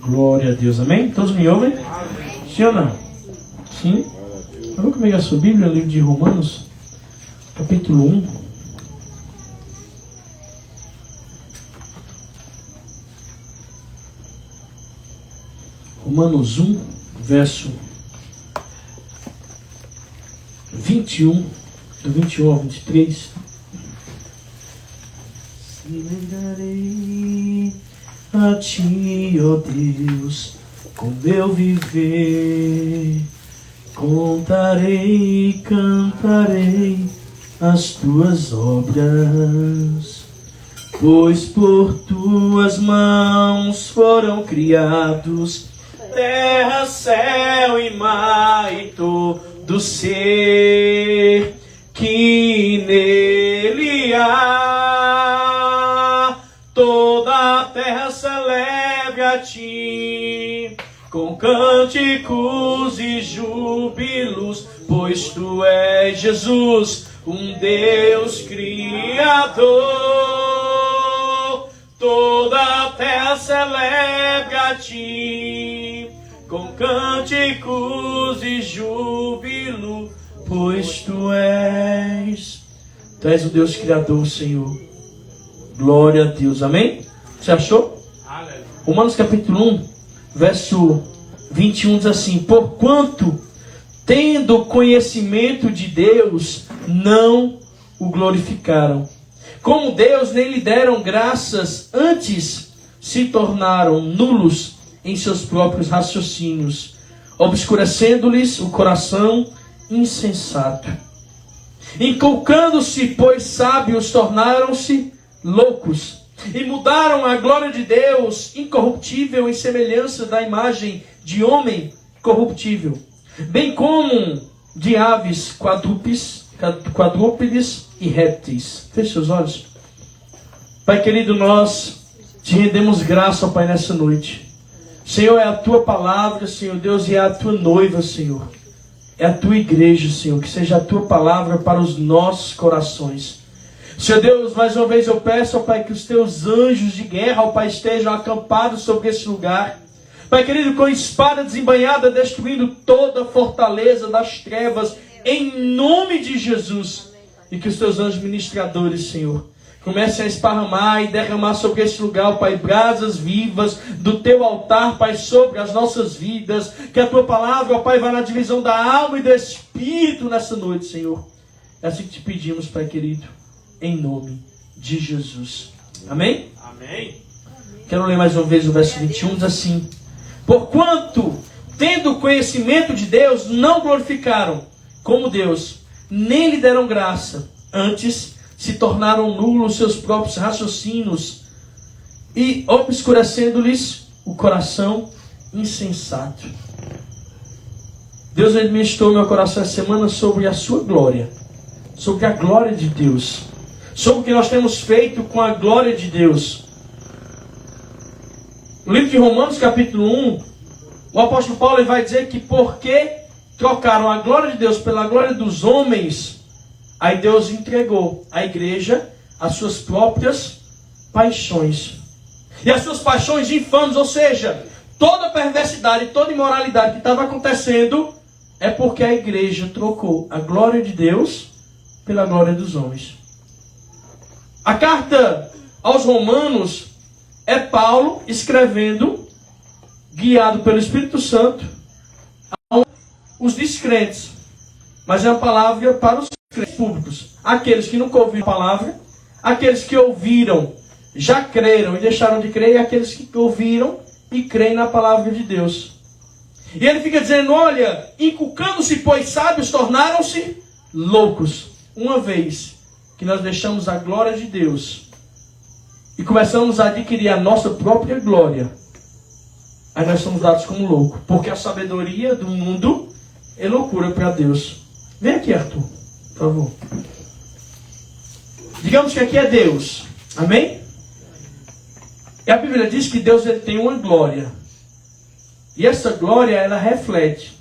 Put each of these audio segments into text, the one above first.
Glória a Deus, amém? Todos me ouvem? Sim ou não? Sim? Vamos comigo a sua Bíblia, livro de Romanos, capítulo 1. Romanos 1, verso 21, do 21 ao 23. Se lembrarei a ti, ó Deus, com meu viver, contarei e cantarei as tuas obras, pois por tuas mãos foram criados terra, céu e mar e todo ser que nele há. Toda a terra celebre a ti com cânticos e júbilos, pois tu és, Jesus, um Deus Criador. Toda a terra celebre a ti com cânticos e júbilo, pois tu és o Deus Criador, Senhor. Glória a Deus, amém? Você achou? Aleluia. Romanos capítulo 1, verso 21 diz assim: porquanto, tendo conhecimento de Deus, não o glorificaram como Deus, nem lhe deram graças, antes se tornaram nulos em seus próprios raciocínios, obscurecendo-lhes o coração insensato. Inculcando-se, pois sábios, tornaram-se loucos, e mudaram a glória de Deus incorruptível em semelhança da imagem de homem corruptível, bem como de aves, quadrúpedes e répteis. Feche seus olhos. Pai querido, nós te rendemos graça, ó Pai, nessa noite. Senhor, é a tua palavra, Senhor Deus, e é a tua noiva, Senhor. É a tua igreja, Senhor, que seja a tua palavra para os nossos corações. Senhor Deus, mais uma vez eu peço, ó Pai, que os teus anjos de guerra, ó Pai, estejam acampados sobre esse lugar. Pai querido, com espada desembainhada, destruindo toda a fortaleza das trevas, em nome de Jesus. E que os teus anjos ministradores, Senhor, comecem a esparramar e derramar sobre esse lugar, ó Pai, brasas vivas do teu altar, Pai, sobre as nossas vidas. Que a tua palavra, ó Pai, vá na divisão da alma e do espírito nessa noite, Senhor. É assim que te pedimos, Pai querido, em nome de Jesus. Amém? Amém. Quero ler mais uma vez o verso 21, diz assim: porquanto, tendo conhecimento de Deus, não glorificaram como Deus, nem lhe deram graça, antes se tornaram nulos seus próprios raciocínios, e obscurecendo-lhes o coração insensato. Deus administrou meu coração essa semana sobre a sua glória, sobre a glória de Deus, sobre o que nós temos feito com a glória de Deus. No livro de Romanos capítulo 1, o apóstolo Paulo ele vai dizer que porque trocaram a glória de Deus pela glória dos homens, aí Deus entregou à igreja as suas próprias paixões. E as suas paixões infames, ou seja, toda perversidade, toda imoralidade que estava acontecendo, é porque a igreja trocou a glória de Deus pela glória dos homens. A carta aos Romanos é Paulo escrevendo, guiado pelo Espírito Santo, os descrentes. Mas é uma palavra para os crentes públicos. Aqueles que nunca ouviram a palavra, aqueles que ouviram, já creram e deixaram de crer, e aqueles que ouviram e creem na palavra de Deus. E ele fica dizendo, olha, inculcando-se, pois sábios, tornaram-se loucos. Uma vez que nós deixamos a glória de Deus e começamos a adquirir a nossa própria glória, aí nós somos dados como loucos. Porque a sabedoria do mundo é loucura para Deus. Vem aqui, Arthur, por favor. Digamos que aqui é Deus. Amém? E a Bíblia diz que Deus ele tem uma glória. E essa glória, ela reflete.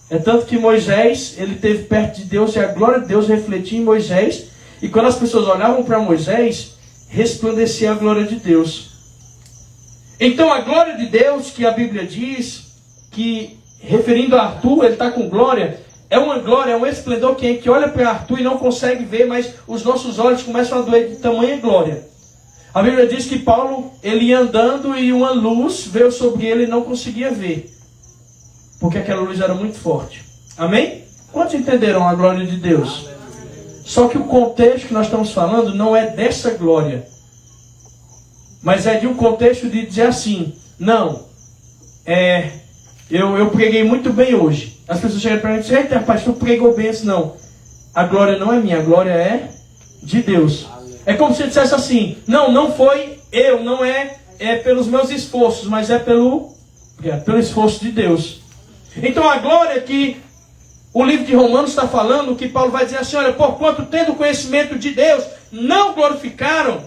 É tanto que Moisés, ele esteve perto de Deus e a glória de Deus refletia em Moisés. E quando as pessoas olhavam para Moisés, resplandecia a glória de Deus. Então a glória de Deus, que a Bíblia diz, que referindo a Arthur, ele está com glória, é uma glória, é um esplendor que olha para Arthur e não consegue ver, mas os nossos olhos começam a doer de tamanha glória. A Bíblia diz que Paulo, ele ia andando e uma luz veio sobre ele e não conseguia ver, porque aquela luz era muito forte. Amém? Quantos entenderam a glória de Deus? Só que o contexto que nós estamos falando não é dessa glória, mas é de um contexto de dizer assim, não, eu preguei muito bem hoje. As pessoas chegam para mim e dizem, eita rapaz, tu pregou bem assim. Não, a glória não é minha, a glória é de Deus. É como se eu dissesse assim, não foi eu, não é pelos meus esforços, mas é pelo esforço de Deus. Então a glória que o livro de Romanos está falando, que Paulo vai dizer assim, olha, porquanto tendo conhecimento de Deus, não glorificaram.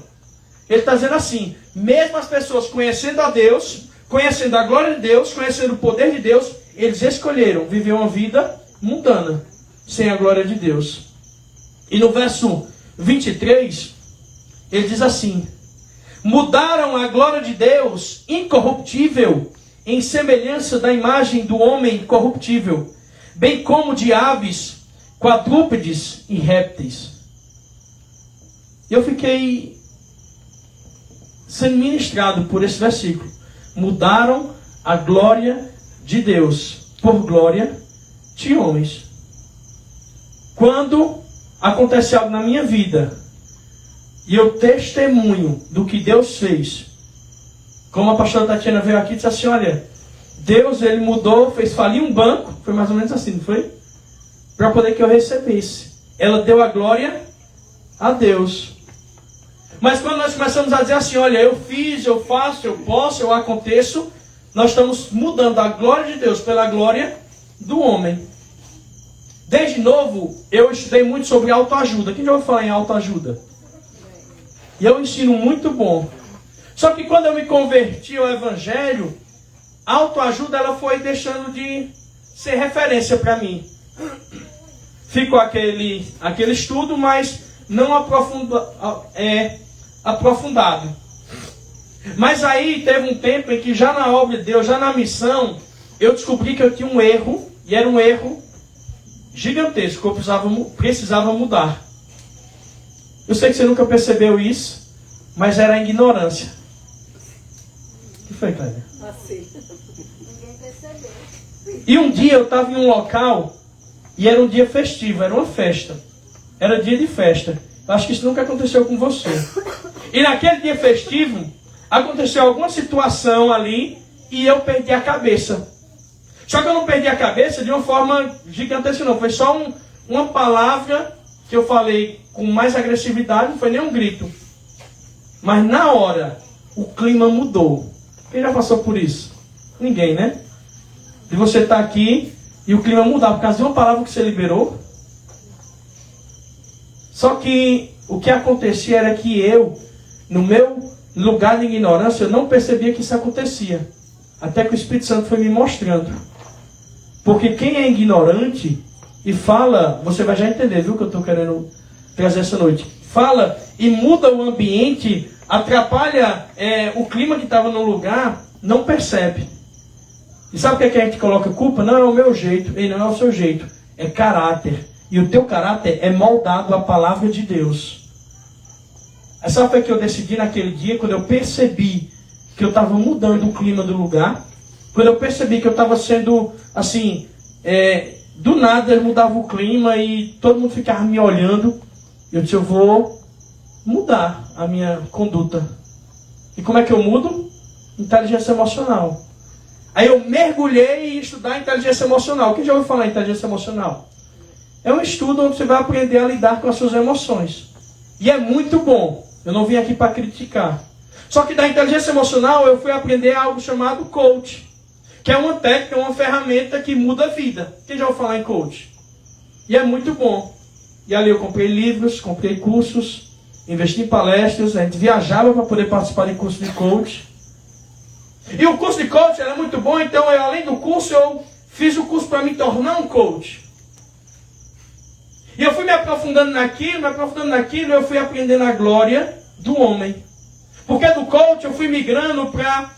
Ele está dizendo assim, mesmo as pessoas conhecendo a Deus, conhecendo a glória de Deus, conhecendo o poder de Deus, eles escolheram viver uma vida mundana, sem a glória de Deus. E no verso 23, ele diz assim, mudaram a glória de Deus incorruptível em semelhança da imagem do homem corruptível, bem como de aves, quadrúpedes e répteis. Eu fiquei sendo ministrado por esse versículo. Mudaram a glória de Deus por glória de homens. Quando acontece algo na minha vida e eu testemunho do que Deus fez, como a pastora Tatiana veio aqui e disse assim, olha, Deus, ele mudou, fez falir um banco, foi mais ou menos assim, não foi? Para poder que eu recebesse. Ela deu a glória a Deus. Mas quando nós começamos a dizer assim, olha, eu fiz, eu faço, eu posso, eu aconteço, nós estamos mudando a glória de Deus pela glória do homem. Desde novo, eu estudei muito sobre autoajuda. Quem já ouviu falar em autoajuda? E é um ensino muito bom. Só que quando eu me converti ao Evangelho, a autoajuda ela foi deixando de ser referência para mim. Ficou aquele estudo, mas não aprofundado. Mas aí teve um tempo em que já na obra de Deus, já na missão, eu descobri que eu tinha um erro, e era um erro gigantesco, que eu precisava mudar. Eu sei que você nunca percebeu isso, mas era a ignorância. O que foi, Cléber? Ninguém percebeu. E um dia eu estava em um local, e era um dia festivo, era uma festa. Era dia de festa. Eu acho que isso nunca aconteceu com você. E naquele dia festivo, aconteceu alguma situação ali, e eu perdi a cabeça. Só que eu não perdi a cabeça de uma forma gigantesca, não. Foi só uma palavra que eu falei com mais agressividade, não foi nem um grito. Mas na hora, o clima mudou. Quem já passou por isso? Ninguém, né? De você estar aqui e o clima mudar por causa de uma palavra que você liberou. Só que o que acontecia era que eu, no meu lugar de ignorância, eu não percebia que isso acontecia. Até que o Espírito Santo foi me mostrando. Porque quem é ignorante e fala, você vai já entender, viu, que eu estou querendo trazer essa noite. Fala e muda o ambiente, atrapalha o clima que estava no lugar, não percebe. E sabe o que a gente coloca culpa? Não é o meu jeito, e não é o seu jeito. É caráter. E o teu caráter é moldado à palavra de Deus. Sabe o que eu decidi naquele dia, quando eu percebi que eu estava mudando o clima do lugar? Quando eu percebi que eu estava sendo, assim, do nada eu mudava o clima e todo mundo ficava me olhando. Eu disse, eu vou mudar a minha conduta. E como é que eu mudo? Inteligência emocional. Aí eu mergulhei em estudar inteligência emocional. Quem já ouviu falar em inteligência emocional? É um estudo onde você vai aprender a lidar com as suas emoções. E é muito bom. Eu não vim aqui para criticar. Só que da inteligência emocional eu fui aprender algo chamado coach. Que é uma técnica, uma ferramenta que muda a vida. Quem já ouviu falar em coach? E é muito bom. E ali eu comprei livros, comprei cursos, investi em palestras, a gente viajava para poder participar de curso de coach. E o curso de coach era muito bom, então eu, além do curso, eu fiz o curso para me tornar um coach. E eu fui me aprofundando naquilo, eu fui aprendendo a glória do homem. Porque do coach eu fui migrando para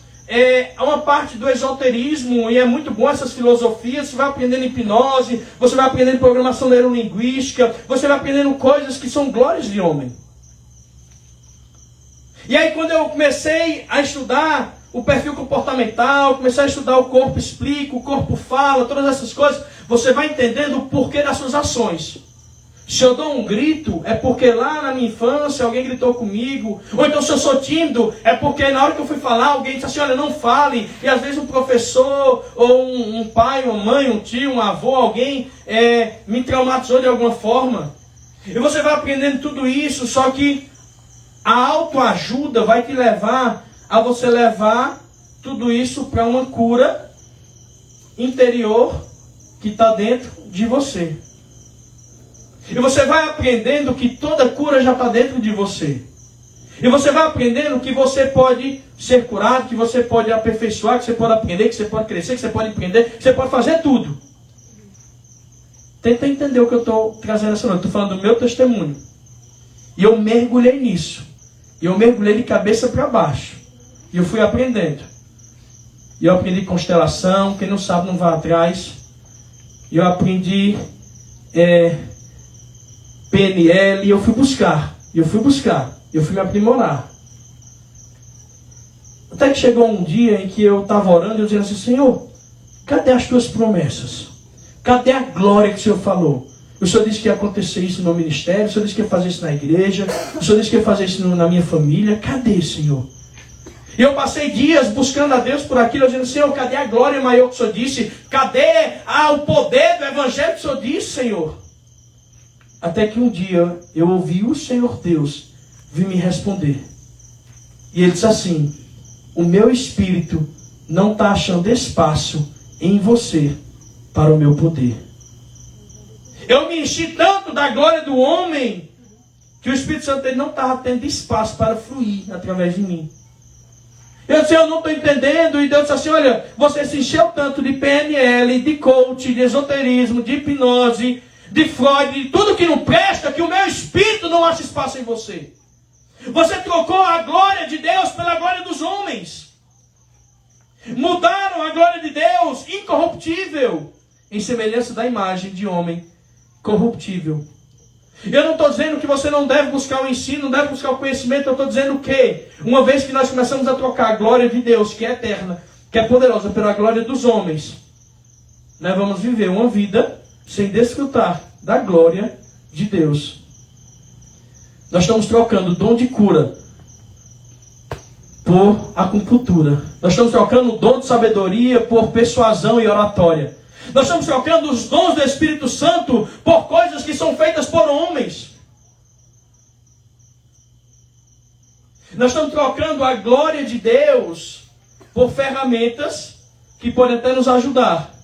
uma parte do esoterismo, e é muito bom essas filosofias. Você vai aprendendo hipnose, você vai aprendendo programação neurolinguística, você vai aprendendo coisas que são glórias de homem. E aí quando eu comecei a estudar o perfil comportamental, comecei a estudar o corpo explica, o corpo fala, todas essas coisas, você vai entendendo o porquê das suas ações. Se eu dou um grito, é porque lá na minha infância alguém gritou comigo. Ou então se eu sou tímido, é porque na hora que eu fui falar, alguém disse assim, olha, não fale. E às vezes um professor, ou um pai, uma mãe, um tio, um avô, alguém me traumatizou de alguma forma. E você vai aprendendo tudo isso, só que a autoajuda vai te levar a você levar tudo isso para uma cura interior que está dentro de você. E você vai aprendendo que toda cura já está dentro de você. E você vai aprendendo que você pode ser curado, que você pode aperfeiçoar, que você pode aprender, que você pode crescer, que você pode empreender, que você pode fazer tudo. Tenta entender o que eu estou trazendo essa noite. Estou falando do meu testemunho. E eu mergulhei nisso. E eu mergulhei de cabeça para baixo. E eu fui aprendendo. E eu aprendi constelação. Quem não sabe não vai atrás. E eu aprendi PNL. E eu fui buscar. E eu fui me aprimorar. Até que chegou um dia em que eu estava orando e eu dizia assim, Senhor, cadê as tuas promessas? Cadê a glória que o Senhor falou? O Senhor disse que ia acontecer isso no ministério, o Senhor disse que ia fazer isso na igreja, o Senhor disse que ia fazer isso na minha família. Cadê, Senhor? E eu passei dias buscando a Deus por aquilo, eu dizendo, Senhor, cadê a glória maior que o Senhor disse? Cadê o poder do evangelho que o Senhor disse, Senhor? Até que um dia eu ouvi o Senhor Deus vir me responder. E Ele disse assim, o meu espírito não está achando espaço em você para o meu poder. Eu me enchi tanto da glória do homem que o Espírito Santo dele não estava tendo espaço para fluir através de mim. Eu disse, eu não estou entendendo. E Deus disse assim, olha, você se encheu tanto de PNL, de coach, de esoterismo, de hipnose, de Freud, de tudo que não presta, que o meu espírito não acha espaço em você. Você trocou a glória de Deus pela glória dos homens. Mudaram a glória de Deus, incorruptível, em semelhança da imagem de homem corruptível. Eu não estou dizendo que você não deve buscar o ensino, não deve buscar o conhecimento. Eu estou dizendo que, uma vez que nós começamos a trocar a glória de Deus, que é eterna, que é poderosa, pela glória dos homens, nós vamos viver uma vida sem desfrutar da glória de Deus. Nós estamos trocando o dom de cura por acupuntura. Nós estamos trocando o dom de sabedoria por persuasão e oratória. Nós estamos trocando os dons do Espírito Santo por coisas que são feitas por homens. Nós estamos trocando a glória de Deus por ferramentas que podem até nos ajudar.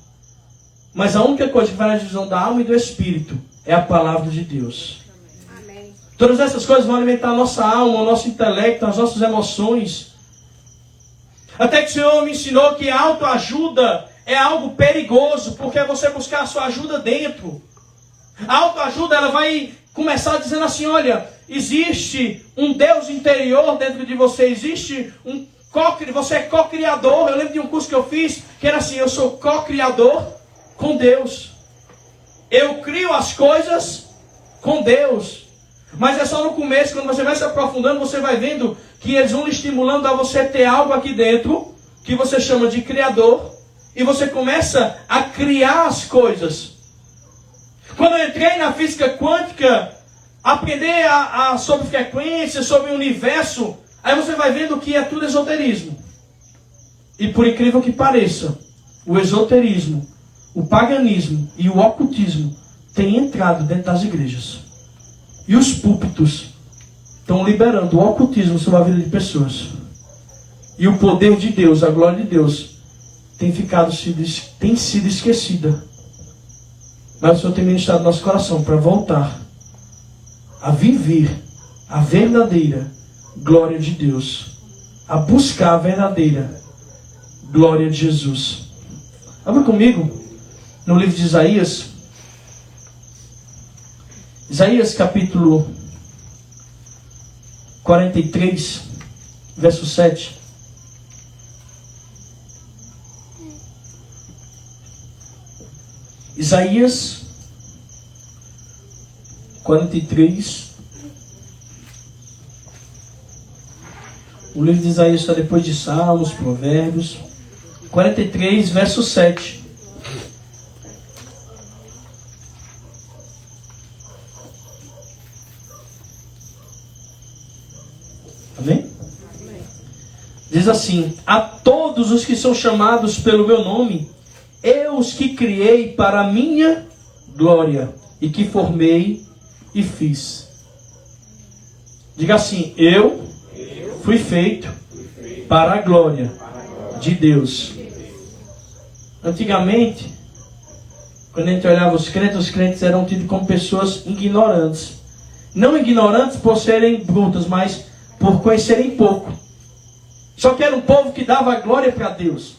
Mas a única coisa que vai na divisão da alma e do Espírito é a palavra de Deus. Amém. Todas essas coisas vão alimentar a nossa alma, o nosso intelecto, as nossas emoções. Até que o Senhor me ensinou que a autoajuda é algo perigoso, porque é você buscar a sua ajuda dentro. A autoajuda, ela vai começar dizendo assim, olha, existe um Deus interior dentro de você, existe você é co-criador. Eu lembro de um curso que eu fiz, que era assim, eu sou co-criador com Deus. Eu crio as coisas com Deus. Mas é só no começo, quando você vai se aprofundando, você vai vendo que eles vão lhe estimulando a você ter algo aqui dentro, que você chama de criador, e você começa a criar as coisas. Quando eu entrei na física quântica, aprender sobre frequência, sobre o universo, aí você vai vendo que é tudo esoterismo. E por incrível que pareça, o esoterismo, o paganismo e o ocultismo têm entrado dentro das igrejas. E os púlpitos estão liberando o ocultismo sobre a vida de pessoas. E o poder de Deus, a glória de Deus, tem sido esquecida. Mas o Senhor tem ministrado no nosso coração para voltar a viver a verdadeira glória de Deus, a buscar a verdadeira glória de Jesus. Abra comigo no livro de Isaías. Isaías capítulo 43, verso 7. Isaías 43. O livro de Isaías está depois de Salmos, Provérbios. 43, verso 7. Amém? Diz assim: a todos os que são chamados pelo meu nome, eu os que criei para a minha glória, e que formei e fiz. Diga assim: eu fui feito para a glória de Deus. Antigamente, quando a gente olhava os crentes eram tidos como pessoas ignorantes. Não ignorantes por serem brutas, mas por conhecerem pouco. Só que era um povo que dava glória para Deus.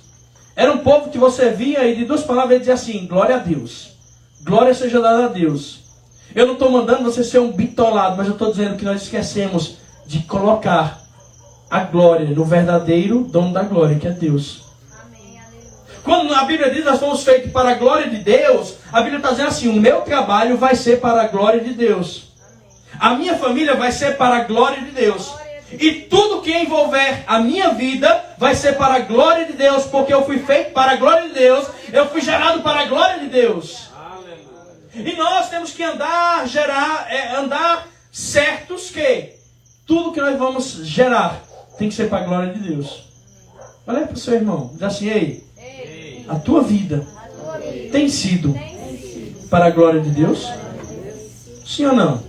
Era um povo que você via e de duas palavras ele dizia assim: glória a Deus. Glória seja dada a Deus. Eu não estou mandando você ser um bitolado, mas eu estou dizendo que nós esquecemos de colocar a glória no verdadeiro dono da glória, que é Deus. Amém, aleluia. Quando a Bíblia diz que nós fomos feitos para a glória de Deus, a Bíblia está dizendo assim: o meu trabalho vai ser para a glória de Deus. A minha família vai ser para a glória de Deus. E tudo que envolver a minha vida vai ser para a glória de Deus, porque eu fui feito para a glória de Deus, eu fui gerado para a glória de Deus. E nós temos que andar certos que tudo que nós vamos gerar tem que ser para a glória de Deus. Olha para o seu irmão, diz assim: ei, a tua vida tem sido para a glória de Deus? Sim ou não?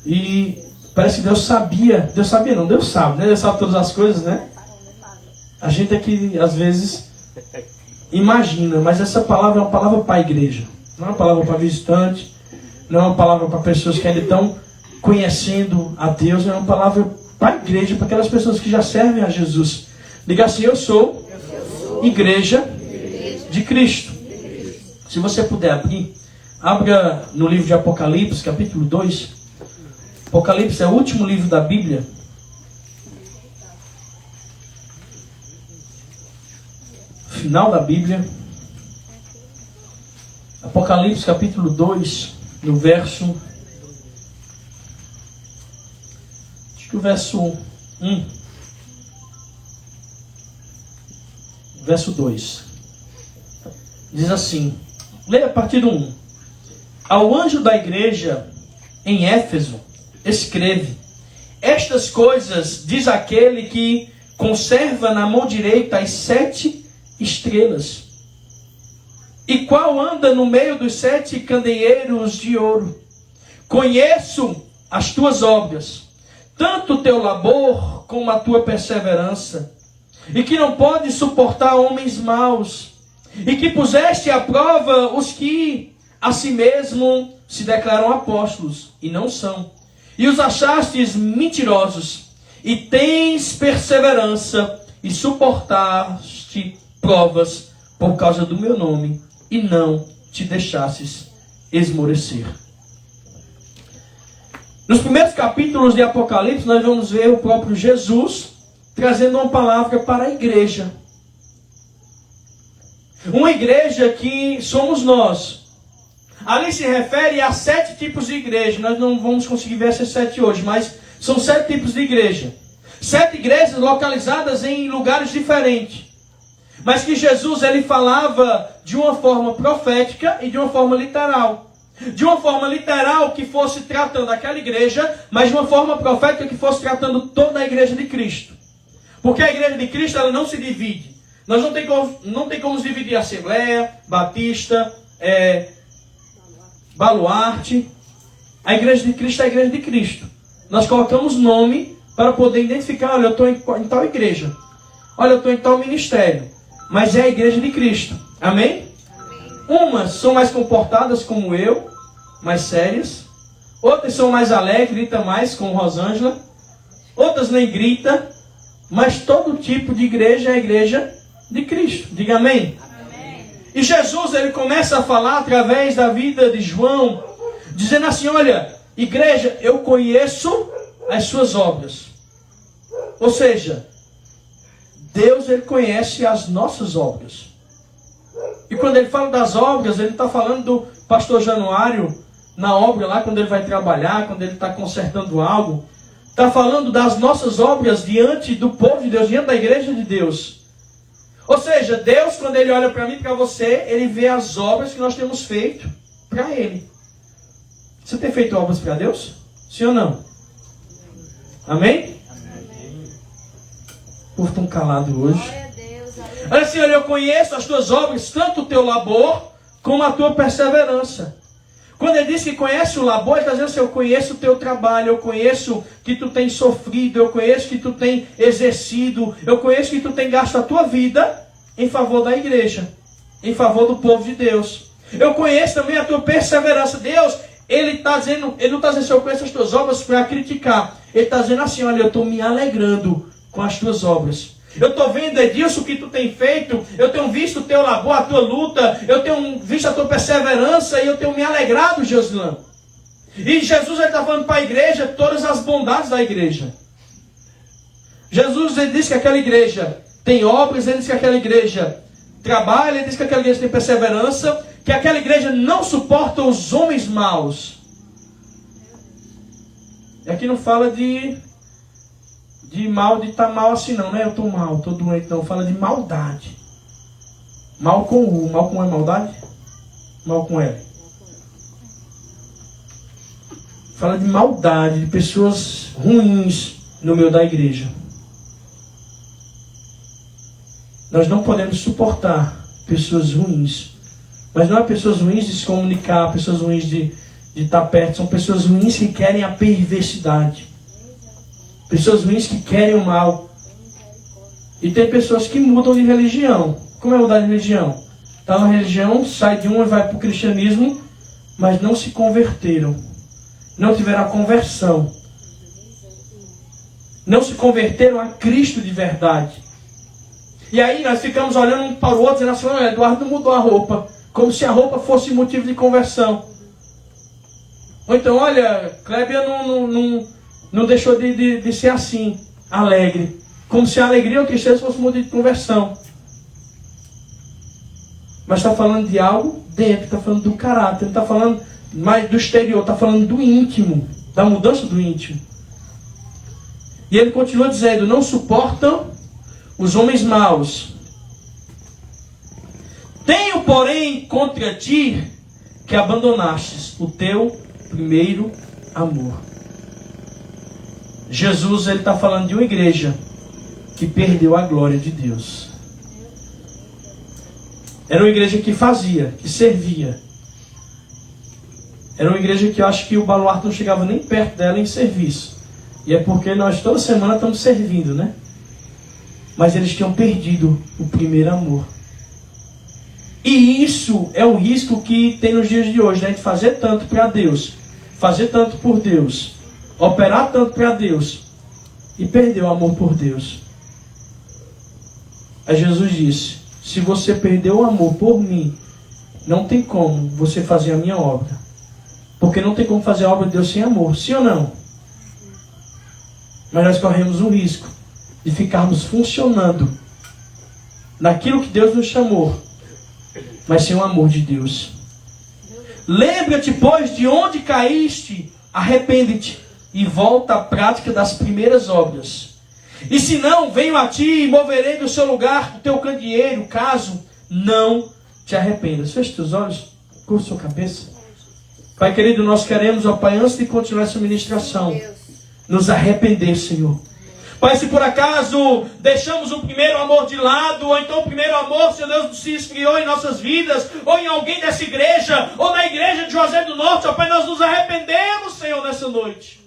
E parece que Deus sabia. Deus sabia não, Deus sabe, né? Deus sabe todas as coisas, né? A gente é que às vezes imagina, mas essa palavra é uma palavra para a igreja. Não é uma palavra para visitante, não é uma palavra para pessoas que ainda estão conhecendo a Deus, é uma palavra para a igreja, para aquelas pessoas que já servem a Jesus. Diga assim: eu sou igreja de Cristo. Se você puder abrir, abra no livro de Apocalipse, capítulo 2. Apocalipse é o último livro da Bíblia. Final da Bíblia. Apocalipse capítulo 2, no verso... acho que o verso 1. Verso 2. Diz assim, leia a partir do 1. Ao anjo da igreja em Éfeso, escreve: estas coisas diz aquele que conserva na mão direita as 7 estrelas, e qual anda no meio dos 7 candeeiros de ouro. Conheço as tuas obras, tanto o teu labor como a tua perseverança, e que não podes suportar homens maus, e que puseste à prova os que a si mesmo se declaram apóstolos, e não são, e os achastes mentirosos, e tens perseverança, e suportaste provas por causa do meu nome, e não te deixastes esmorecer. Nos primeiros capítulos de Apocalipse, nós vamos ver o próprio Jesus trazendo uma palavra para a igreja. Uma igreja que somos nós. Ali se refere a 7 tipos de igreja. Nós não vamos conseguir ver essas 7 hoje, mas são 7 tipos de igreja. 7 igrejas localizadas em lugares diferentes. Mas que Jesus ele falava de uma forma profética e de uma forma literal. De uma forma literal que fosse tratando aquela igreja, mas de uma forma profética que fosse tratando toda a igreja de Cristo. Porque a igreja de Cristo ela não se divide. Nós não tem como dividir Assembleia, Batista, Baluarte. A igreja de Cristo é a igreja de Cristo. Nós colocamos nome para poder identificar: olha, eu estou em tal igreja. Olha, eu estou em tal ministério. Mas é a igreja de Cristo. Amém? Umas são mais comportadas como eu, mais sérias. Outras são mais alegres, grita mais, como Rosângela. Outras nem grita. Mas todo tipo de igreja é a igreja de Cristo. Diga amém. Amém. E Jesus ele começa a falar através da vida de João, dizendo assim: olha, igreja, eu conheço as suas obras. Ou seja, Deus, ele conhece as nossas obras. E quando ele fala das obras, ele está falando do pastor Januário, na obra lá, quando ele vai trabalhar, quando ele está consertando algo. Está falando das nossas obras diante do povo de Deus, diante da igreja de Deus. Ou seja, Deus, quando ele olha para mim e para você, ele vê as obras que nós temos feito para ele. Você tem feito obras para Deus? Sim ou não? Amém? O povo tão calado hoje. Glória a Deus, aleluia. Olha, Senhor, eu conheço as tuas obras, tanto o teu labor, como a tua perseverança. Quando ele diz que conhece o labor, ele está dizendo assim, eu conheço o teu trabalho, eu conheço que tu tens sofrido, eu conheço que tu tens exercido, eu conheço que tu tens gasto a tua vida em favor da igreja, em favor do povo de Deus. Eu conheço também a tua perseverança. Deus, ele está dizendo, ele não está dizendo assim, eu conheço as tuas obras para criticar. Ele está dizendo assim, olha, eu estou me alegrando com as tuas obras. Eu estou vendo, Edilson, o que tu tem feito. Eu tenho visto o teu labor, a tua luta. Eu tenho visto a tua perseverança. E eu tenho me alegrado, Josilã. E Jesus está falando para a igreja todas as bondades da igreja. Jesus, ele diz que aquela igreja tem obras. Ele diz que aquela igreja trabalha. Ele diz que aquela igreja tem perseverança. Que aquela igreja não suporta os homens maus. E aqui não fala de mal, de estar mal assim não, né? Eu estou mal, estou doente, não. Fala de maldade. Mal com U. Mal com U é maldade? Mal com L. Fala de maldade, de pessoas ruins no meio da igreja. Nós não podemos suportar pessoas ruins. Mas não é pessoas ruins de se comunicar, pessoas ruins de estar perto. São pessoas ruins que querem a perversidade. Pessoas ruins que querem o mal. E tem pessoas que mudam de religião. Como é mudar de religião? Está na religião, sai de uma e vai para o cristianismo, mas não se converteram. Não tiveram a conversão. Não se converteram a Cristo de verdade. E aí nós ficamos olhando um para o outro e dizendo assim, Eduardo não mudou a roupa. Como se a roupa fosse motivo de conversão. Ou então, olha, Clébia não deixou de ser assim, alegre. Como se a alegria ou a tristeza fosse motivo de conversão. Mas está falando de algo dentro, está falando do caráter, não está falando mais do exterior, está falando do íntimo, da mudança do íntimo. E ele continua dizendo, não suportam os homens maus. Tenho, porém, contra ti que abandonastes o teu primeiro amor. Jesus, ele está falando de uma igreja que perdeu a glória de Deus. Era uma igreja que fazia, que servia. Era uma igreja que eu acho que o baluarte não chegava nem perto dela em serviço. E é porque nós toda semana estamos servindo, né? Mas eles tinham perdido o primeiro amor. E isso é o risco que tem nos dias de hoje, né? De fazer tanto para Deus, fazer tanto por Deus, operar tanto para Deus e perder o amor por Deus. Aí Jesus disse, se você perdeu o amor por mim, não tem como você fazer a minha obra. Porque não tem como fazer a obra de Deus sem amor, sim ou não? Mas nós corremos o risco de ficarmos funcionando naquilo que Deus nos chamou, mas sem o amor de Deus. Lembra-te, pois, de onde caíste, arrepende-te e volta à prática das primeiras obras. E se não, venho a ti e moverei do seu lugar o teu candeeiro, caso não te arrependas. Feche teus olhos, curva sua cabeça. Pai querido, nós queremos, ó Pai, antes de continuar essa ministração, nos arrepender, Senhor. Pai, se por acaso deixamos o primeiro amor de lado, ou então o primeiro amor, Senhor Deus, se esfriou em nossas vidas, ou em alguém dessa igreja, ou na igreja de José do Norte, ó Pai, nós nos arrependemos, Senhor, nessa noite.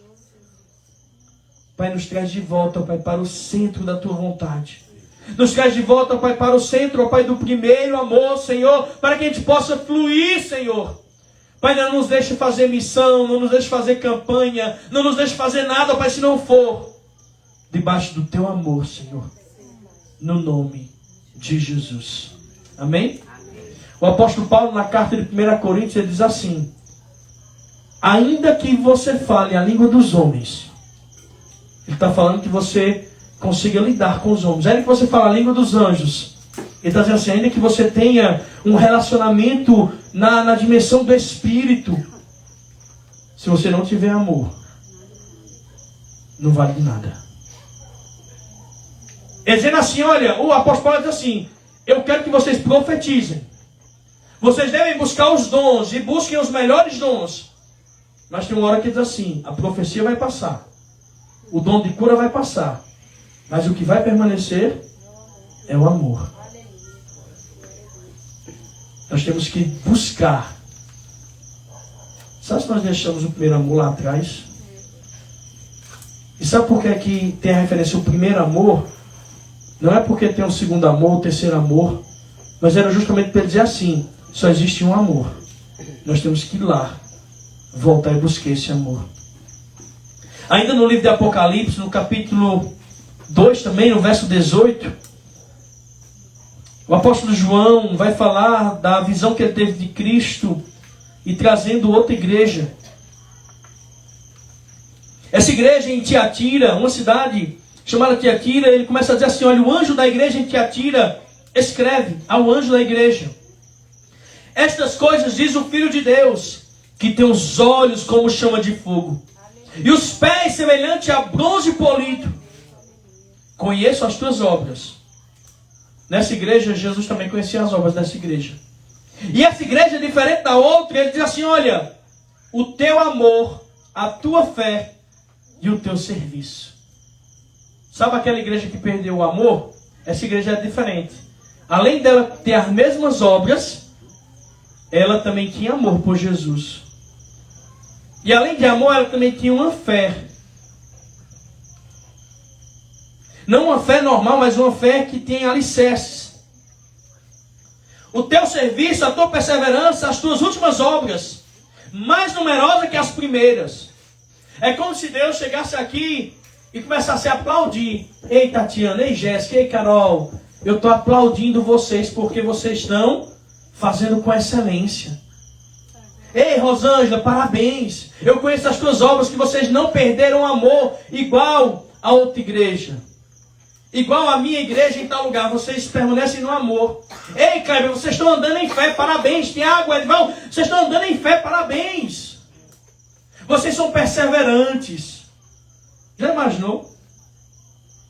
Pai, nos traz de volta, ó Pai, para o centro da Tua vontade. Nos traz de volta, ó Pai, para o centro, ó Pai, do primeiro amor, Senhor, para que a gente possa fluir, Senhor. Pai, não nos deixe fazer missão, não nos deixe fazer campanha, não nos deixe fazer nada, ó Pai, se não for debaixo do Teu amor, Senhor. No nome de Jesus. Amém? O apóstolo Paulo, na carta de 1 Coríntios, ele diz assim: ainda que você fale a língua dos homens, ele está falando que você consiga lidar com os homens. Ainda que você fale a língua dos anjos. Ele está dizendo assim, ainda que você tenha um relacionamento na dimensão do Espírito, se você não tiver amor, não vale de nada. Ele dizendo assim, olha, o apóstolo Paulo diz assim, eu quero que vocês profetizem. Vocês devem buscar os dons e busquem os melhores dons. Mas tem uma hora que diz assim, a profecia vai passar. O dom de cura vai passar. Mas o que vai permanecer é o amor. Nós temos que buscar. Sabe se nós deixamos o primeiro amor lá atrás? E sabe por que é que tem a referência ao primeiro amor? Não é porque tem o segundo amor, o terceiro amor. Mas era justamente para dizer assim, só existe um amor. Nós temos que ir lá, voltar e buscar esse amor. Ainda no livro de Apocalipse, no capítulo 2 também, no verso 18, o apóstolo João vai falar da visão que ele teve de Cristo e trazendo outra igreja. Essa igreja em Tiatira, uma cidade chamada Tiatira, ele começa a dizer assim, olha, o anjo da igreja em Tiatira escreve ao anjo da igreja. Estas coisas diz o Filho de Deus, que tem os olhos como chama de fogo, e os pés semelhantes a bronze polido. Conheço as tuas obras. Nessa igreja, Jesus também conhecia as obras dessa igreja. E essa igreja, diferente da outra, ele diz assim, olha, o teu amor, a tua fé e o teu serviço. Sabe aquela igreja que perdeu o amor? Essa igreja é diferente. Além dela ter as mesmas obras, ela também tinha amor por Jesus. E além de amor, ela também tinha uma fé. Não uma fé normal, mas uma fé que tem alicerces. O teu serviço, a tua perseverança, as tuas últimas obras, mais numerosas que as primeiras. É como se Deus chegasse aqui e começasse a aplaudir. Ei, Tatiana, ei, Jéssica, ei, Carol, eu estou aplaudindo vocês porque vocês estão fazendo com excelência. Ei, Rosângela, parabéns. Eu conheço as tuas obras, que vocês não perderam amor igual a outra igreja. Igual a minha igreja em tal lugar, vocês permanecem no amor. Ei, Cleber, vocês estão andando em fé, parabéns. Tiago, Edval, vocês estão andando em fé, parabéns. Vocês são perseverantes. Já imaginou?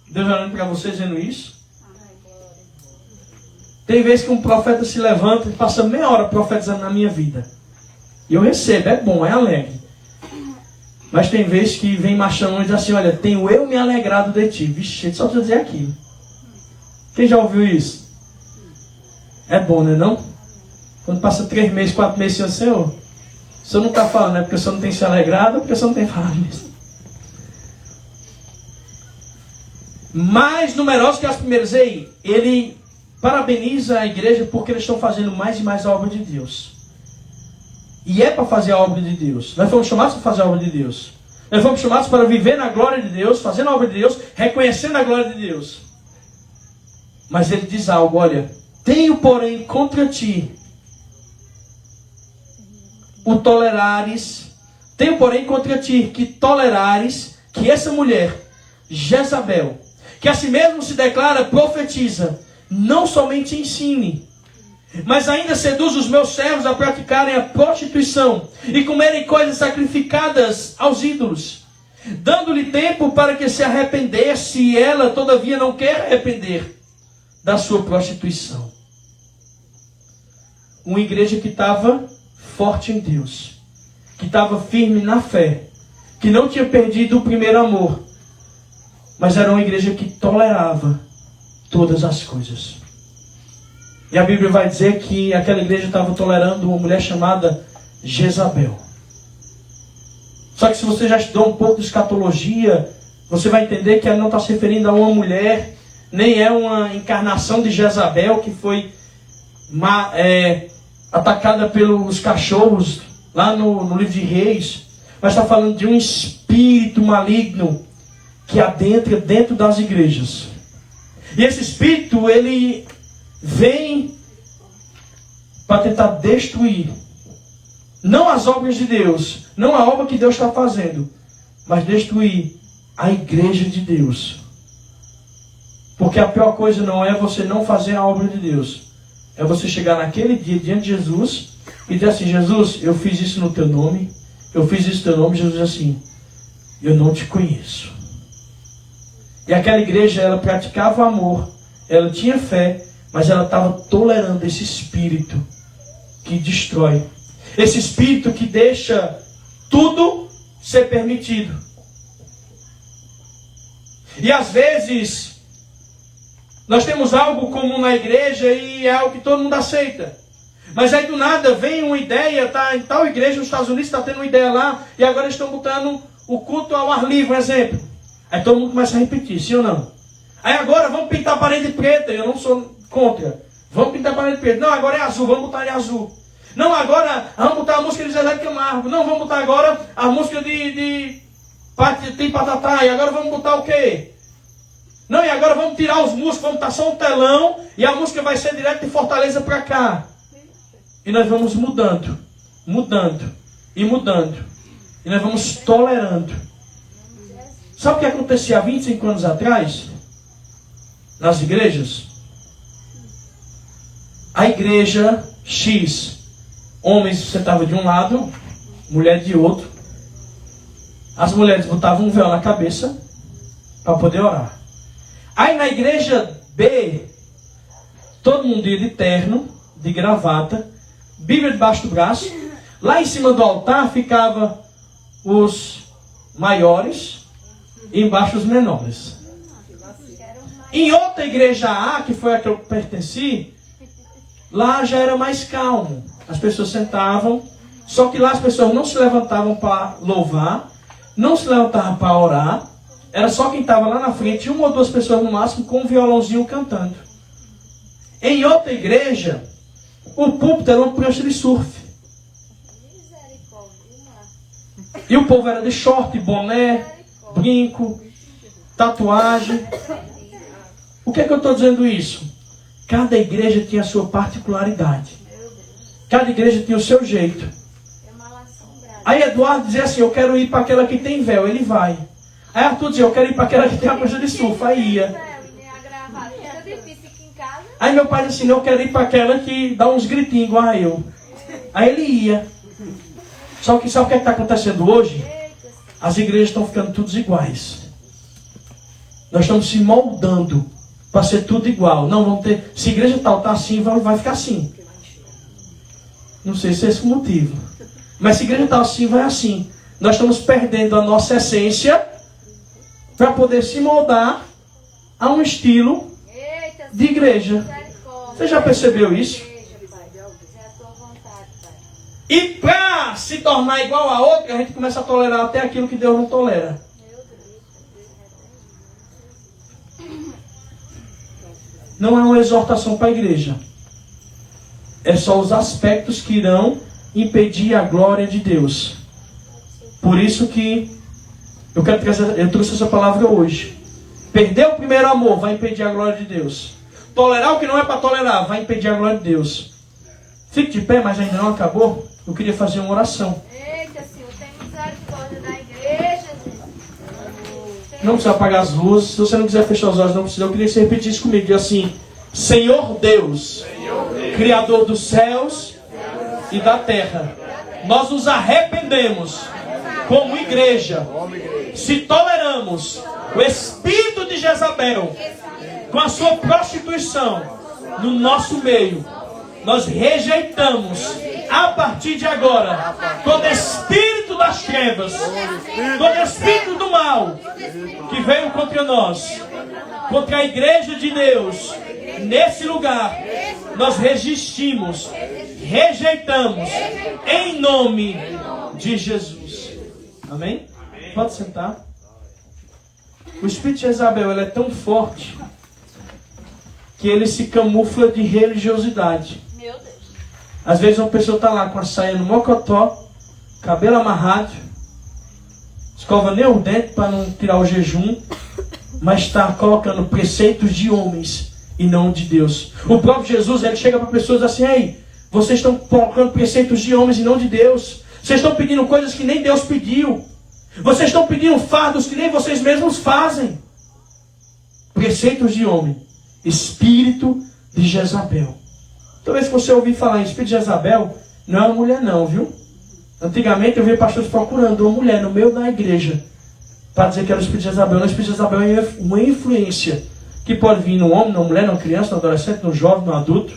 Deus olhando para vocês dizendo isso? Tem vezes que um profeta se levanta e passa meia hora profetizando na minha vida. E eu recebo, é bom, é alegre. Mas tem vezes que vem marchando e diz assim, olha, tenho eu me alegrado de ti. Vixe, só precisa dizer aquilo. Quem já ouviu isso? É bom, né não? Quando passa 3 meses, 4 meses, Senhor, o Senhor não está falando, é porque o Senhor não tem se alegrado, ou porque o Senhor não tem falado isso. Mais numerosos que as primeiras. Ei, ele parabeniza a igreja porque eles estão fazendo mais e mais a obra de Deus. E é para fazer a obra de Deus. Nós fomos chamados para fazer a obra de Deus. Nós fomos chamados para viver na glória de Deus, fazendo a obra de Deus, reconhecendo a glória de Deus. Mas ele diz algo, olha, tenho porém contra ti o tolerares, tenho porém contra ti que tolerares que essa mulher, Jezabel, que a si mesmo se declara profetiza, não somente ensine, mas ainda seduz os meus servos a praticarem a prostituição e comerem coisas sacrificadas aos ídolos, dando-lhe tempo para que se arrependesse, e ela todavia não quer arrepender da sua prostituição. Uma igreja que estava forte em Deus, que estava firme na fé, que não tinha perdido o primeiro amor, mas era uma igreja que tolerava todas as coisas. E a Bíblia vai dizer que aquela igreja estava tolerando uma mulher chamada Jezabel. Só que se você já estudou um pouco de escatologia, você vai entender que ela não está se referindo a uma mulher, nem é uma encarnação de Jezabel que foi atacada pelos cachorros lá no livro de Reis, mas está falando de um espírito maligno que adentra dentro das igrejas. E esse espírito, ele vem para tentar destruir não as obras de Deus, não a obra que Deus está fazendo, mas destruir a igreja de Deus. Porque a pior coisa não é você não fazer a obra de Deus. É você chegar naquele dia diante de Jesus e dizer assim: Jesus, eu fiz isso no teu nome. Eu fiz isso no teu nome. Jesus diz assim: eu não te conheço. E aquela igreja, ela praticava o amor. Ela tinha fé, mas ela estava tolerando esse espírito que destrói. Esse espírito que deixa tudo ser permitido. E às vezes, nós temos algo comum na igreja e é algo que todo mundo aceita. Mas aí do nada vem uma ideia, tá? Em tal igreja nos Estados Unidos está tendo uma ideia lá, e agora estão botando o culto ao ar livre, um exemplo. Aí todo mundo começa a repetir, sim ou não? Aí agora vamos pintar a parede preta, eu não sou contra. Vamos pintar a parede preta. Não, agora é azul, vamos botar ele azul. Não, agora vamos botar a música de Zezé de Camargo. Não, vamos botar agora a música de Patati Patatá. E agora vamos botar o quê? Não, e agora vamos tirar os músicos, vamos botar só um telão e a música vai ser direto de Fortaleza para cá. E nós vamos mudando, mudando e mudando. E nós vamos tolerando. Sabe o que acontecia há 25 anos atrás? Nas igrejas? A igreja X, homens sentavam de um lado, mulher de outro. As mulheres botavam um véu na cabeça para poder orar. Aí na igreja B, todo mundo ia de terno, de gravata, Bíblia debaixo do braço. Lá em cima do altar ficava os maiores e embaixo os menores. Em outra igreja A, que foi a que eu pertenci, lá já era mais calmo. As pessoas sentavam, só que lá as pessoas não se levantavam para louvar, não se levantavam para orar. Era só quem estava lá na frente, uma ou duas pessoas no máximo, com um violãozinho cantando. Em outra igreja, o púlpito era uma prancha de surf. E o povo era de short, boné, brinco, tatuagem. O que é que eu estou dizendo isso? Cada igreja tinha a sua particularidade. Cada igreja tinha o seu jeito. Aí Eduardo dizia assim: eu quero ir para aquela que tem véu. Ele vai. Aí Arthur dizia: eu quero ir para aquela que tem a prancha de surf. Aí ia. Aí meu pai disse assim: eu quero ir para aquela que dá uns gritinhos igual a eu. Aí ele ia. Só que sabe o que está acontecendo hoje? As igrejas estão ficando todas iguais. Nós estamos se moldando para ser tudo igual. Não, vamos ter. Se a igreja tal está assim, vai ficar assim. Não sei se é esse o motivo. Mas se a igreja tal assim, vai assim. Nós estamos perdendo a nossa essência para poder se moldar a um estilo de igreja. Você já percebeu isso? E para se tornar igual a outra, a gente começa a tolerar até aquilo que Deus não tolera. Não é uma exortação para a igreja. É só os aspectos que irão impedir a glória de Deus. Por isso que eu trouxe essa palavra hoje. Perder o primeiro amor vai impedir a glória de Deus. Tolerar o que não é para tolerar vai impedir a glória de Deus. Fique de pé, mas ainda não acabou. Eu queria fazer uma oração. Eita, Senhor, tem misericórdia da igreja, Jesus. Não precisa apagar as luzes. Se você não quiser fechar os olhos, não precisa. Eu queria que você repetisse comigo. Diz assim: Senhor Deus, Criador dos céus e da terra, nós nos arrependemos como igreja se toleramos o espírito de Jezabel com a sua prostituição no nosso meio. Nós rejeitamos a partir de agora todo espírito das trevas, todo espírito do mal que veio contra nós, contra a igreja de Deus. Nesse lugar nós resistimos, rejeitamos em nome de Jesus. Amém? Pode sentar. O espírito de Jezabel, ele é tão forte que ele se camufla de religiosidade. Meu Deus. Às vezes uma pessoa está lá com a saia no mocotó, cabelo amarrado, escova nem o dente para não tirar o jejum, mas está colocando preceitos de homens e não de Deus. O próprio Jesus, ele chega para pessoas assim: ei, vocês estão colocando preceitos de homens e não de Deus. Vocês estão pedindo coisas que nem Deus pediu. Vocês estão pedindo fardos que nem vocês mesmos fazem. preceitos de homem, espírito de Jezabel. Toda vez que você ouvir falar em espírito de Jezabel, não é uma mulher não, viu? Antigamente eu via pastores procurando uma mulher no meio da igreja para dizer que era o espírito de Jezabel. O espírito de Jezabel é uma influência que pode vir no homem, na mulher, na criança, no adolescente, no jovem, no adulto.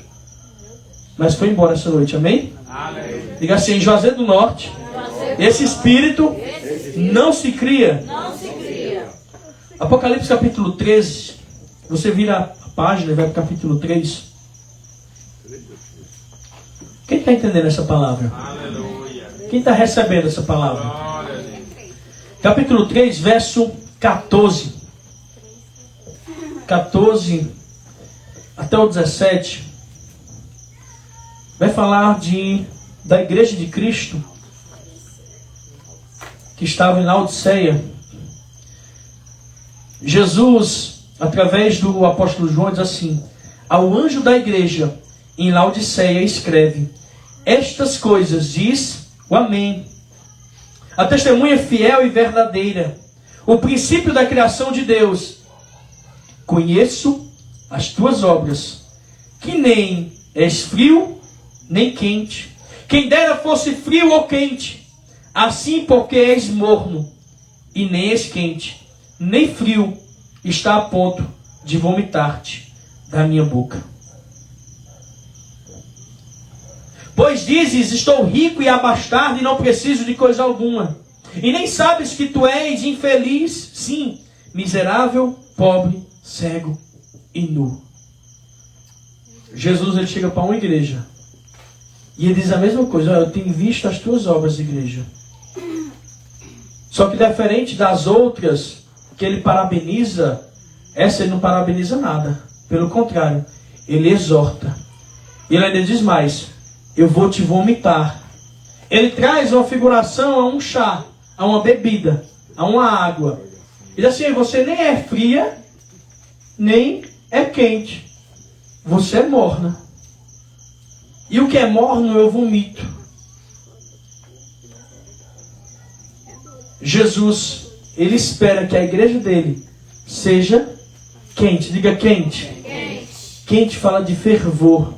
Mas foi embora essa noite, amém? Amém. Diga assim, em Juazeiro do Norte, esse espírito não se cria. Apocalipse capítulo 13, você vira a página e vai para o capítulo 3. Quem está entendendo essa palavra? Aleluia. Quem está recebendo essa palavra? Aleluia. Capítulo 3, verso 14. 14 até o 17. Vai falar da igreja de Cristo que estava em Laodiceia. Jesus, através do apóstolo João, diz assim: ao anjo da igreja em Laodiceia escreve: estas coisas diz o Amém, a testemunha fiel e verdadeira, o princípio da criação de Deus. Conheço as tuas obras, que nem és frio nem quente. Quem dera fosse frio ou quente. Assim, porque és morno e nem és quente, nem frio, está a ponto de vomitar-te da minha boca. Pois dizes: estou rico e abastado e não preciso de coisa alguma. E nem sabes que tu és infeliz, sim, miserável, pobre, cego e nu. Jesus, ele chega para uma igreja e ele diz a mesma coisa: eu tenho visto as tuas obras, igreja. Só que diferente das outras que ele parabeniza, essa ele não parabeniza nada. Pelo contrário, ele exorta. Ele ainda diz mais: eu vou te vomitar. Ele traz uma figuração a um chá, a uma bebida, a uma água. Ele diz assim: você nem é fria, nem é quente. Você é morna. E o que é morno eu vomito. Jesus, ele espera que a igreja dele seja quente. Diga quente. Quente fala de fervor.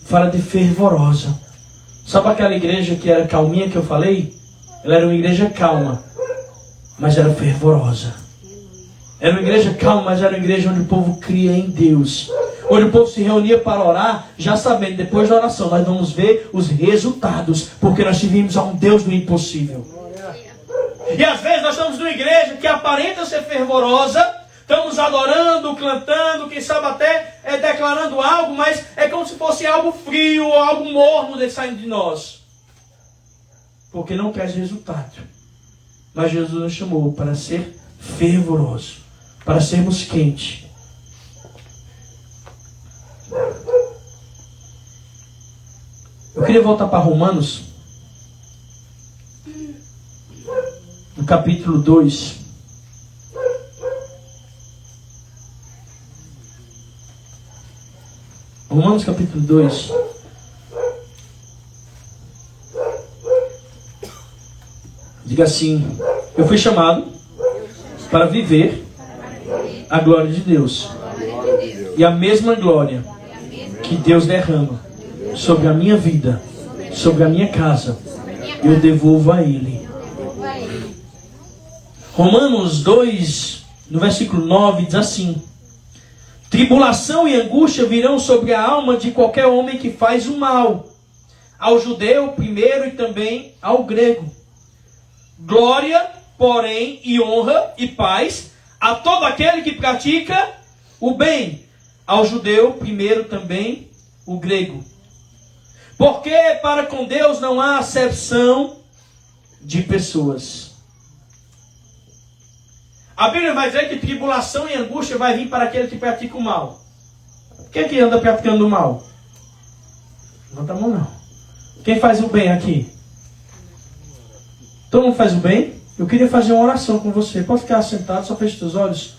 Fala de fervorosa. Sabe aquela igreja que era calminha que eu falei? Ela era uma igreja calma, mas era fervorosa. Era uma igreja calma, mas era uma igreja onde o povo cria em Deus. Onde o povo se reunia para orar, já sabendo, depois da oração, nós vamos ver os resultados, porque nós servimos a um Deus do impossível. E às vezes nós estamos numa igreja que aparenta ser fervorosa, estamos adorando, cantando, quem sabe até declarando algo, mas é como se fosse algo frio ou algo morno saindo de nós. Porque não traz resultado. Mas Jesus nos chamou para ser fervoroso, para sermos quentes. Eu queria voltar para Romanos, no capítulo 2. Romanos capítulo 2. Diga assim: eu fui chamado para viver a glória de Deus. E a mesma glória que Deus derrama sobre a minha vida, sobre a minha casa, eu devolvo a Ele. Romanos 2, no versículo 9, diz assim: tribulação e angústia virão sobre a alma de qualquer homem que faz o mal, ao judeu primeiro e também ao grego. Glória, porém, e honra e paz a todo aquele que pratica o bem, ao judeu primeiro também o grego. Porque para com Deus não há acepção de pessoas. A Bíblia vai dizer que tribulação e angústia vai vir para aquele que pratica o mal. Quem é que anda praticando o mal? Não levanta a mão não. Quem faz o bem aqui? Todo mundo faz o bem? Eu queria fazer uma oração com você. Pode ficar sentado, só feche os olhos.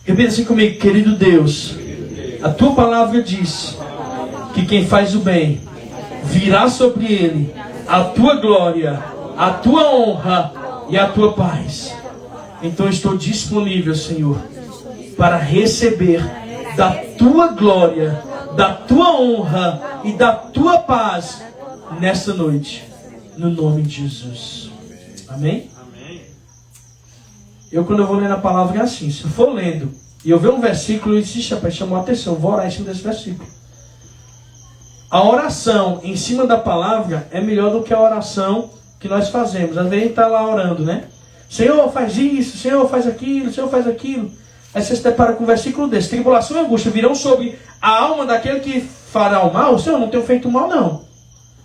Repita assim comigo: querido Deus, a tua palavra diz que quem faz o bem virá sobre ele a tua glória, a tua honra e a tua paz. Então estou disponível, Senhor, para receber da tua glória, da tua honra e da tua paz nessa noite, no nome de Jesus. Amém? Quando eu vou lendo a palavra é assim, se eu for lendo e eu ver um versículo e chamou a atenção, eu vou orar em cima desse versículo. A oração em cima da palavra é melhor do que a oração que nós fazemos. Às vezes a gente está lá orando, né? Senhor, faz isso, Senhor, faz aquilo, Senhor, faz aquilo. Aí você se depara com um versículo desse: tribulação e angústia virão sobre a alma daquele que fará o mal. Senhor, não tenho feito mal, não.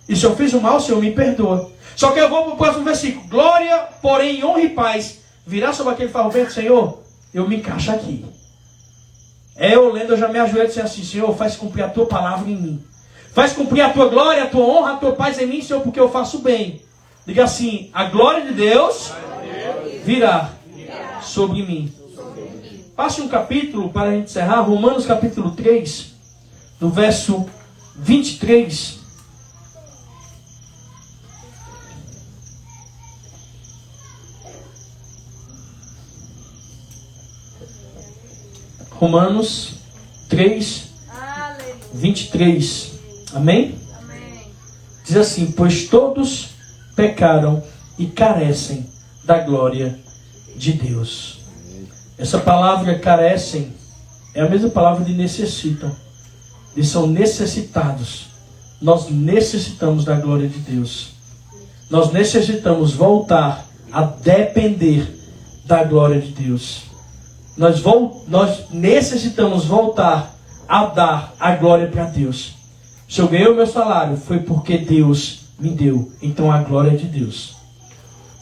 E se eu fiz o mal, Senhor, me perdoa. Só que eu vou para o próximo versículo: glória, porém, honra e paz virá sobre aquele que faz o bem. Senhor, eu me encaixo aqui. Eu lendo, eu já me ajoelho e disse assim: Senhor, faz cumprir a tua palavra em mim. Faz cumprir a tua glória, a tua honra, a tua paz em mim, Senhor, porque eu faço bem. Diga assim: a glória de Deus virá sobre mim. Passe um capítulo para a gente encerrar. Romanos capítulo 3, no verso 23. Romanos 3, 23. Amém? Diz assim: pois todos pecaram e carecem da glória de Deus. Essa palavra carecem é a mesma palavra de necessitam. Eles são necessitados. Nós necessitamos da glória de Deus. Nós necessitamos voltar a depender da glória de Deus. Nós necessitamos voltar a dar a glória para Deus. Se eu ganhei o meu salário, foi porque Deus me deu. Então a glória é de Deus.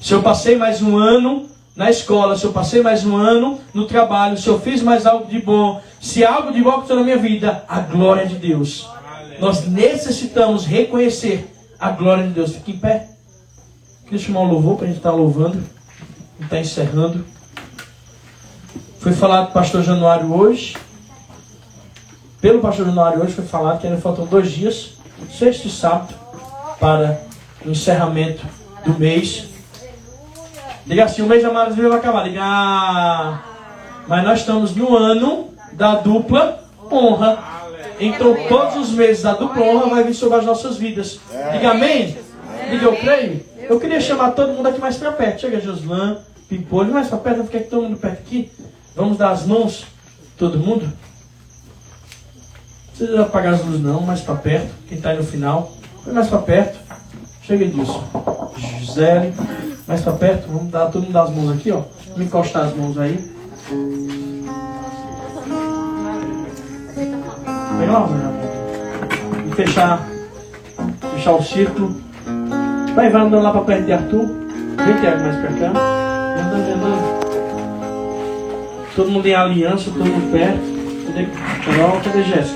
Se eu passei mais um ano na escola, se eu passei mais um ano no trabalho, se eu fiz mais algo de bom, se algo de bom aconteceu na minha vida, a glória é de Deus. Nós necessitamos reconhecer a glória de Deus. Fique em pé. Queria chamar o louvor para a gente estar louvando. A gente está encerrando. Foi falado do pastor Januário hoje. Pelo pastor Januário hoje foi falado que ainda faltam 2 dias, sexta e sábado, para o encerramento do mês. Diga assim: o mês da maravilha vai acabar. Diga: mas nós estamos no ano da dupla honra. Então todos os meses da dupla honra vai vir sobre as nossas vidas. Diga amém. Diga eu creio. Eu queria chamar todo mundo aqui mais para perto. Chega Joslã, Pimpolho, mais para perto. Não fica todo mundo perto aqui. Vamos dar as mãos, todo mundo. Não precisa apagar as luzes não, mais para perto. Quem está aí no final, vai mais para perto. Chega disso. Gisele, mais para perto. Vamos dar todo mundo as mãos aqui, ó. Vamos encostar as mãos aí. Vem lá, meu amor. E fechar o círculo. Vai andando lá para perto de Arthur. Vem, Tiago, mais para cá. Andando. Todo mundo em aliança, todo mundo perto. Cadê Carol? Cadê Jéssica?